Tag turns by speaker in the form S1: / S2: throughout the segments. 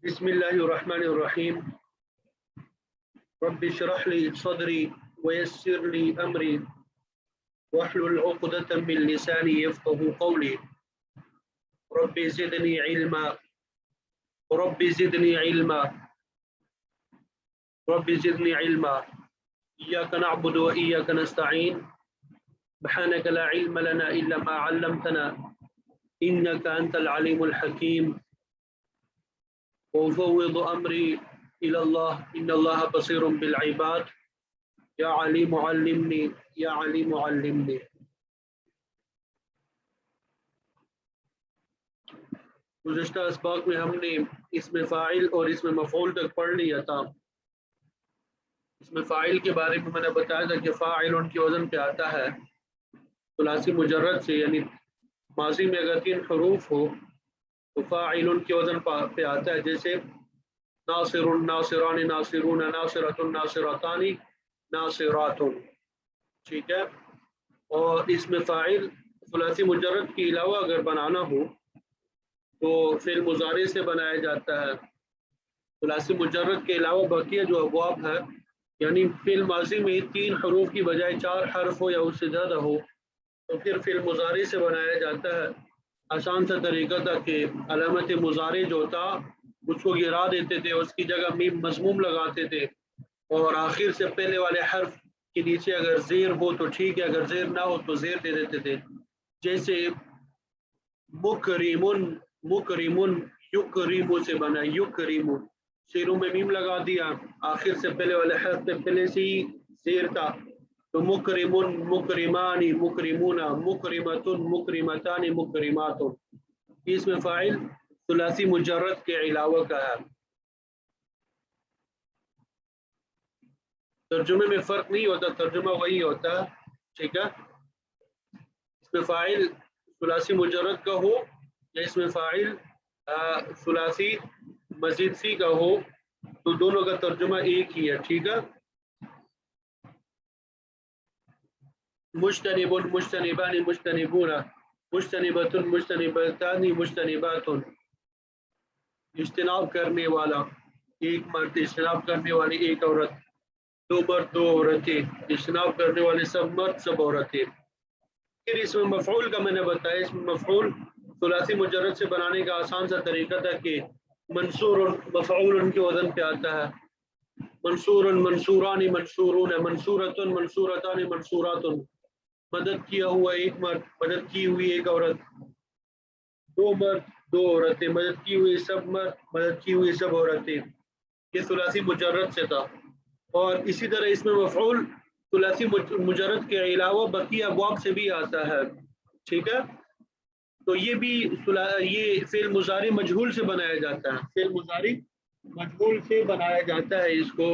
S1: بسم الله الرحمن الرحيم. رب اشرح لي صدري ويسر لي أمري واحلل عقدة من لساني يفقه قولي. رب زدني علما رب زدني علما رب زدني علما. إياك نعبد وإياك نستعين. سبحانك لا علم لنا إلا ما علمتنا إنك أنت العليم الحكيم. وأفوض أمري إلى الله إن الله بصير بالعباد. یا علیم علمنی یا علیم علمنی. گزشتہ اسباق میں ہم نے اسم فاعل اور اسم مفعول تک پڑھ لیا تھا. اسم فاعل کے بارے میں نے بتایا تھا کہ فاعل ان کے وزن پہ آتا ہے ثلاثی مجرد سے، یعنی ماضی میں اگر 3 حروف ہو تو فاعل ان کے وزن پہ آتا ہے، جیسے ناصر، ناصران، ناصرون، ناصرۃ، ناصرتان، ناصرات. ٹھیک ہے. اور اس میں فاعل ثلاثی مجرد کے علاوہ اگر بنانا ہو تو فعل مضارع سے بنایا جاتا ہے. ثلاثی مجرد کے علاوہ بقیہ جو ابواب ہے، یعنی فعل ماضی میں 3 حروف کی بجائے 4 حرف ہو یا اس سے زیادہ ہو تو پھر فعل مضارع سے بنایا جاتا ہے. آسان سا طریقہ تھا کہ علامت مضارع جو تھا اس کو گرا دیتے تھے، اس کی جگہ میم مضموم لگاتے تھے، اور آخر سے پہلے والے حرف کے نیچے اگر زیر ہو تو ٹھیک ہے، اگر زیر نہ ہو تو زیر دے دیتے تھے. جیسے مکرمن، مکرمن یکرم سے بنا یکرم، شیروں میں میم لگا دیا، آخر سے پہلے والے حرف سے پہلے سے ہی زیر تھا تو مکرمن، مکرمان، مکرمون، مکرمتن، مکرمتان، مکرمات. اس میں فاعل ثلاثی مجرد کے علاوہ کا ہے. ترجمے میں فرق نہیں ہوتا، ترجمہ وہی ہوتا ہے. ٹھیک ہے. اس میں فاعل ثلاثی مجرد کا ہو یا اس میں فاعل ثلاثی مزید سی کا ہو تو دونوں کا ترجمہ ایک ہی ہے. ٹھیک ہے. مجتنب، مجتنبان، مجتنبون، مجتنبۃ، مجتنبتان، مجتنبات. اجتناب کرنے والا ایک مرد، اجتناب کرنے والی ایک عورت، 2 مرد 2 عورتیں، اجتناب کرنے والے سب مرد سب عورتیں. پھر اس میں مفعول کا میں نے بتایا، اس میں مفعول ثلاثی مجرد سے بنانے کا آسان سا طریقہ تھا کہ منصور مفعول ان کے وزن پہ آتا ہے. منصور، منصوران، منصورون، منصورۃ، منصورتان، منصورات. مدد کیا ہوا ایک مرد، مدد کی ہوئی ایک عورت، 2 مرد 2 عورتیں، مدد کی ہوئی سب مرد، مدد کی ہوئی سب عورتیں. یہ ثلاثی مجرد سے تھا. اور اسی طرح اس میں مفعول ثلاثی مجرد کے علاوہ بقیہ ابواب سے بھی آتا ہے. ٹھیک ہے. تو یہ بھی یہ فعل مضارع مجہول سے بنایا جاتا ہے. فعل مضارع مجہول سے بنایا جاتا ہے. اس کو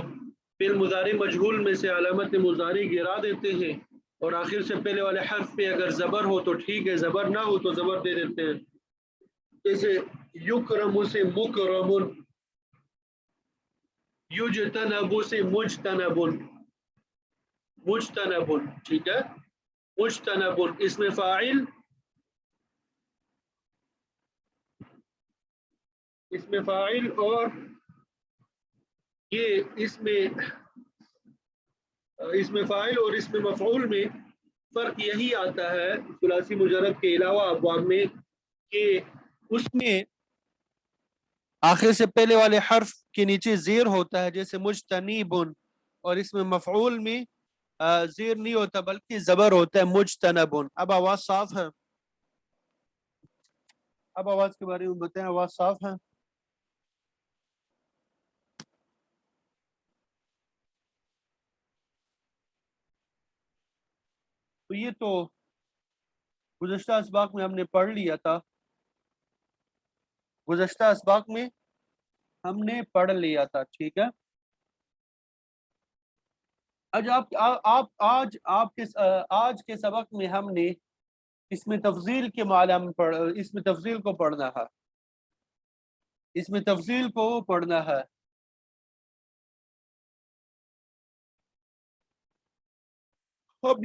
S1: فعل مضارع مجہول میں سے علامت مضارع گرا دیتے ہیں اور آخر سے پہلے والے حرف پہ اگر زبر ہو تو ٹھیک ہے، زبر نہ ہو تو زبر دے دیتے ہیں. جیسے یکرم سے مکرمن، یجتنب سے مجتنبن، مجتنبن. ٹھیک ہے. مجتنبن اس میں فاعل، اس میں فاعل اور یہ اس میں فاعل اور اس میں مفعول میں فرق یہی آتا ہے ثلاثی مجرد کے علاوہ ابواب میں کہ اس میں آخر سے پہلے والے حرف کے نیچے زیر ہوتا ہے جیسے مجتنبن، اور اس میں مفعول میں زیر نہیں ہوتا بلکہ زبر ہوتا ہے مجتنبن. اب آواز صاف ہے؟ اب آواز کے بارے میں بتائیں، آواز صاف ہے؟ تو یہ تو گزشتہ اسباق میں ہم نے پڑھ لیا تھا، گزشتہ اسباق میں ہم نے پڑھ لیا تھا. ٹھیک ہے. آج کے سبق میں ہم نے اس میں تفضیل کے معلوم اس میں تفضیل کو پڑھنا ہے، اس میں تفضیل کو پڑھنا ہے. اب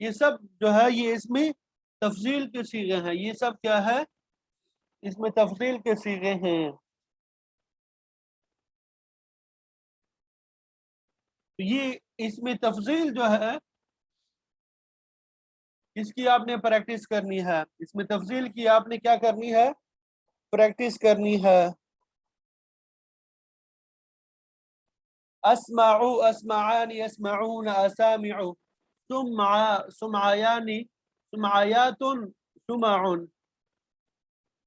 S1: یہ سب جو ہے یہ اس میں تفضیل کے صیغے ہیں، یہ سب کیا ہے، اس میں تفضیل کے صیغے ہیں۔ یہ اس میں تفضیل جو ہے اس کی آپ نے پریکٹس کرنی ہے، اس میں تفضیل کی آپ نے کیا کرنی ہے، پریکٹس کرنی ہے۔ اسمعوا، اسمعان، اسمعون، اسامع، سمع، سمعیان، سمعیات، سمع،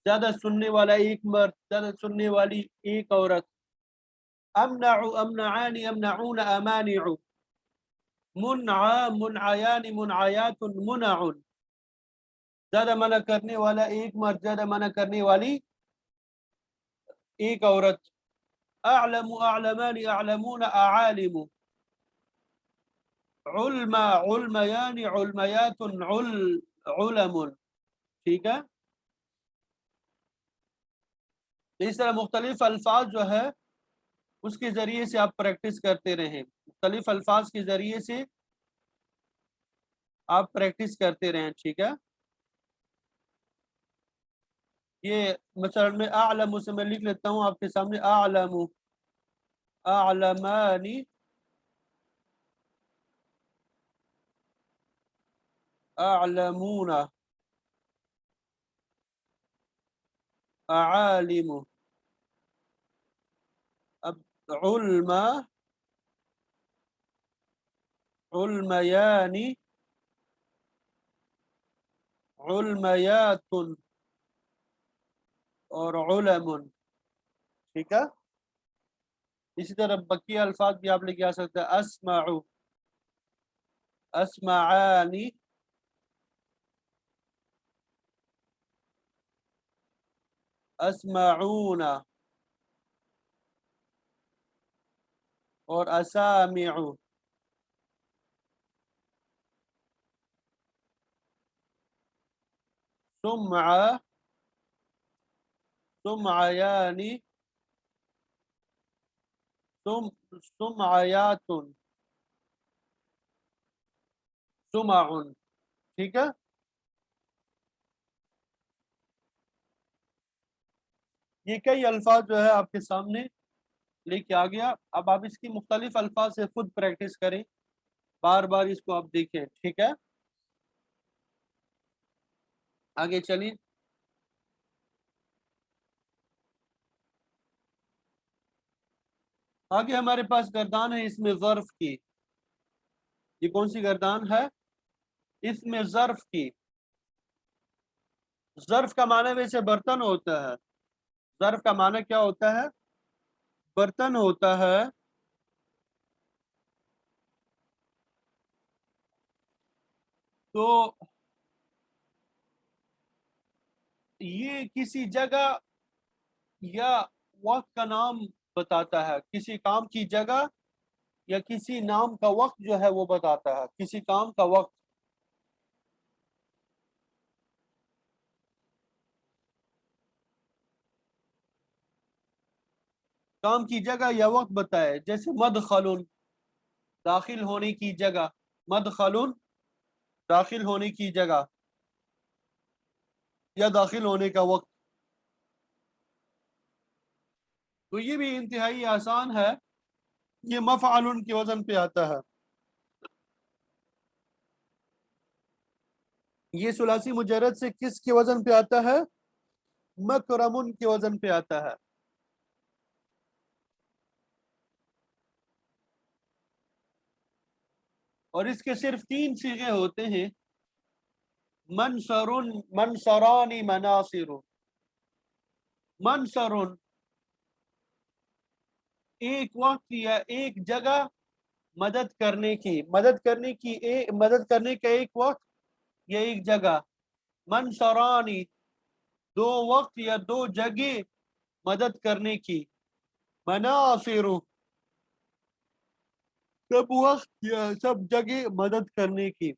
S1: زیادہ سننے والا ایک مرد، زیادہ سننے والی ایک عورت۔ امنع، امنعان، امنعون، امانع، منع، منعیان، منعیات، منع، زیادہ منع کرنے والا ایک مرد، زیادہ منع کرنے والی ایک عورت۔ اعلم، اعلمان، اعلمون، اعالم، علم، علمیان، علمیات، علم، ٹھیک ہے۔ اس طرح مختلف الفاظ جو ہے اس کے ذریعے سے آپ پریکٹس کرتے رہیں، مختلف الفاظ کے ذریعے سے آپ پریکٹس کرتے رہیں، ٹھیک ہے۔ یہ مثلا میں اعلم سے میں لکھ لیتا ہوں آپ کے سامنے، اعلم، اعلمانی، اعلمون، اعالم، اب علم، علمیان، علمیات اور علم، ٹھیک ہے۔ اسی طرح بقیہ الفاظ بھی آپ لے کے آ سکتے ہیں، اسمع، اسمعانی، اسمعون اور اسامع، سمع، سمعیان، سمعیات، سمع، ٹھیک ہے۔ یہ کئی الفاظ جو ہے آپ کے سامنے لے کے آ گیا، اب آپ اس کی مختلف الفاظ سے خود پریکٹس کریں، بار بار اس کو آپ دیکھیں، ٹھیک ہے۔ آگے چلیں، آگے ہمارے پاس گردان ہے اس میں ظرف کی۔ یہ کون سی گردان ہے؟ اس میں ظرف کی۔ ظرف کا معنی ویسے برتن ہوتا ہے، ظرف کا معنی کیا ہوتا ہے؟ برتن ہوتا ہے۔ تو یہ کسی جگہ یا وقت کا نام بتاتا ہے، کسی کام کی جگہ یا کسی نام کا وقت جو ہے وہ بتاتا ہے، کسی کام کا وقت۔ کام کی جگہ یا وقت بتائے، جیسے مدخل، داخل ہونے کی جگہ، مدخل، داخل ہونے کی جگہ یا داخل ہونے کا وقت۔ تو یہ بھی انتہائی آسان ہے، یہ مفعل کے وزن پہ آتا ہے، یہ ثلاثی مجرد سے کس کے وزن پہ آتا ہے؟ مکرم کے وزن پہ آتا ہے۔ اور اس کے صرف 3 صیغے ہوتے ہیں، منصر، منصران، مناصر۔ منصر ایک وقت یا ایک جگہ مدد کرنے کی، مدد کرنے کا ایک وقت یا ایک جگہ۔ منصرانی 2 وقت یا 2 جگہ مدد کرنے کی۔ مناصر سب وقت یا سب جگہ مدد کرنے کی۔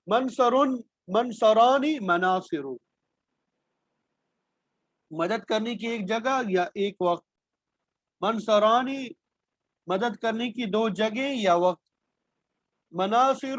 S1: منصر، منصرانی، مناصر، مدد کرنے کی ایک جگہ یا ایک وقت۔ منصرانی مدد کرنے کی 2 جگہ یا وقت۔ مناصر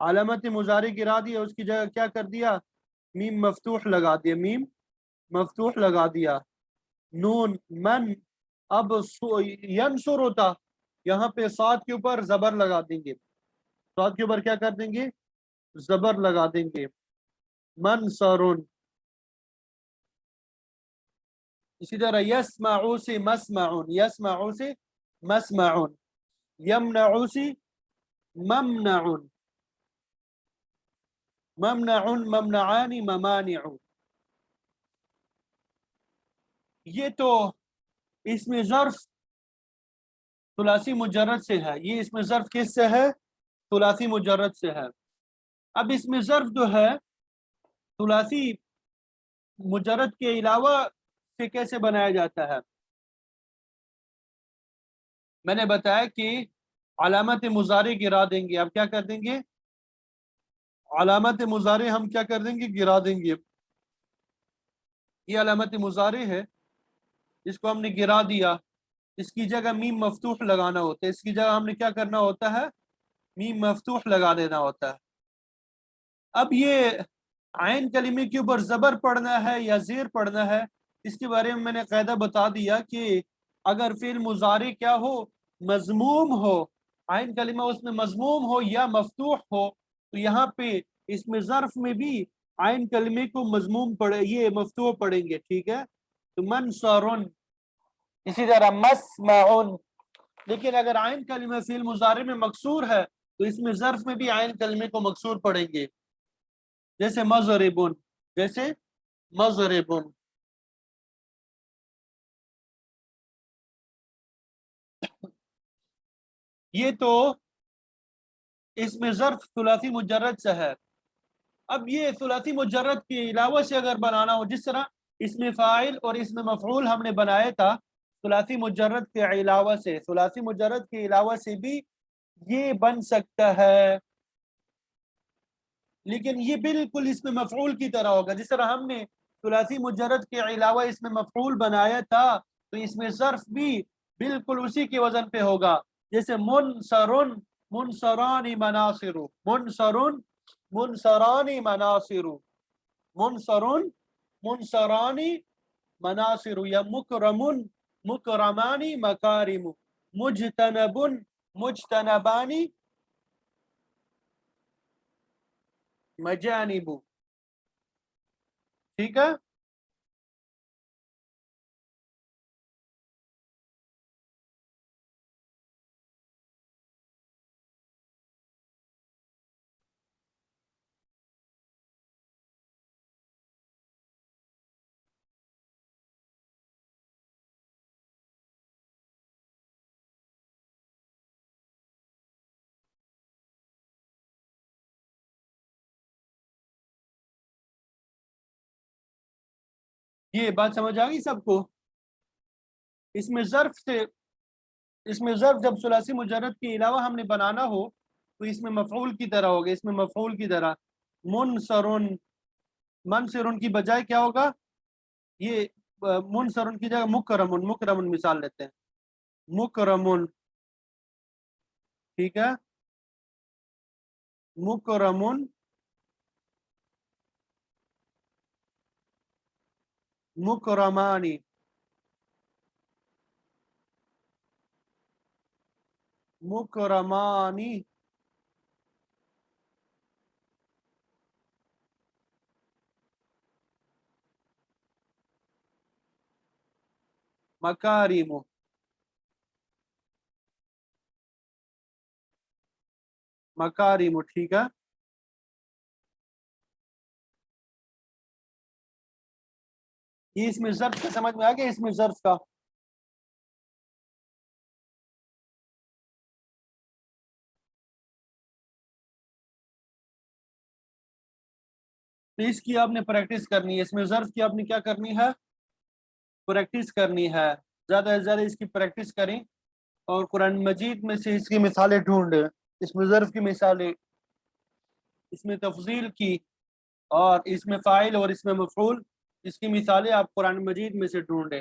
S2: علامت مضارع گرا دیا، اس کی جگہ کیا کر دیا؟ میم مفتوح لگا دیا، میم مفتوح لگا دیا. نون من، اب ینصر ہوتا، یہاں پہ صاد کے اوپر زبر لگا دیں گے، صاد کے اوپر کیا کر دیں گے؟ زبر لگا دیں گے. منصرن. اسی طرح یسمعو سے مسمعون، یسمعو سے مسمعون. یمنعو سے ممنعون، ممنعون ممنعانی ممانع. یہ تو اس میں ظرف ثلاثی مجرد سے ہے، یہ اس میں ظرف کس سے ہے؟ ثلاثی مجرد سے ہے. اب اس میں ظرف جو ہے ثلاثی مجرد کے علاوہ سے کیسے بنایا جاتا ہے؟ میں نے بتایا کہ علامت مضارع گرا دیں گے. اب کیا کر دیں گے؟ علامت مضارع ہم کیا کر دیں گے؟ گرا دیں گے. یہ علامت مضارع ہے، اس کو ہم نے گرا دیا، اس کی جگہ میم مفتوح لگانا ہوتا ہے، اس کی جگہ ہم نے کیا کرنا ہوتا ہے؟ میم مفتوح لگا دینا ہوتا ہے. اب یہ عین کلمے کے اوپر زبر پڑھنا ہے یا زیر پڑھنا ہے، اس کے بارے میں نے قاعدہ بتا دیا کہ اگر فعل مضارع کیا ہو؟ مضموم ہو، عین کلمہ اس میں مضموم ہو یا مفتوح ہو، تو یہاں پہ اس میں ظرف میں بھی عین کلمے کو مضموم پڑھے، یہ مفتوح پڑھیں گے. ٹھیک ہے؟ تو منصرن. اسی طرح مسمعن. لیکن اگر عین کلمہ فعل مضارع میں مکسور ہے تو اس میں ظرف میں بھی عین کلمے کو مکسور پڑھیں گے، جیسے مضربن، جیسے مضربن. یہ تو اس میں ظرف ثلاثی مجرد سے ہے. اب یہ ثلاثی مجرد کے علاوہ سے اگر بنانا ہو، جس طرح اس میں فاعل اور اس میں مفعول ہم نے بنایا تھا ثلاثی مجرد کے علاوہ سے، ثلاثی مجرد کے علاوہ سے بھی یہ بن سکتا ہے، لیکن یہ بالکل اس میں مفعول کی طرح ہوگا. جس طرح ہم نے ثلاثی مجرد کے علاوہ اس میں مفعول بنایا تھا تو اس میں ظرف بھی بالکل اسی کے وزن پہ ہوگا، جیسے منصرن، منصرانی مناصر، منصرن منصرانی مناصر، منصرن منصرانی مناصر، یا مکرمن مکرمانی مکارم، مجتنب مجتنبانی مجانب. ٹھیک ہے؟ یہ بات سمجھ آ گئی سب کو؟ اس میں ظرف سے، اس میں ظرف جب ثلاثی مجرد کے علاوہ ہم نے بنانا ہو تو اس میں مفعول کی طرح ہوگا، اس میں مفعول کی طرح. منصرن، منصرن کی بجائے کیا ہوگا؟ یہ منصرن کی جگہ مکرمن، مکرمن مثال لیتے ہیں، مکرمن. ٹھیک ہے؟ مکرمن مکرمانی، مکرمانی. مکارم، مکارم. ٹھیک ہے؟ یہ اس میں ظرف کا سمجھ میں آ گیا؟ اس میں ظرف کا تو اس کی آپ نے پریکٹس کرنی ہے، اس میں ظرف کی آپ نے کیا کرنی ہے؟ پریکٹس کرنی ہے. زیادہ سے زیادہ اس کی پریکٹس کریں اور قرآن مجید میں سے اس کی مثالیں ڈھونڈیں، اس میں ظرف کی مثالیں، اس میں تفضیل کی، اور اس میں فاعل اور اس میں مفعول، اس کی مثالیں آپ قرآن مجید میں سے ڈھونڈیں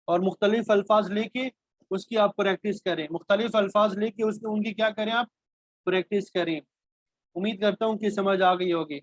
S2: اور مختلف الفاظ لے کے اس کی آپ پریکٹس کریں، مختلف الفاظ لے کے ان کی کیا کریں؟ آپ پریکٹس کریں. امید کرتا ہوں کہ سمجھ آ گئی ہوگی.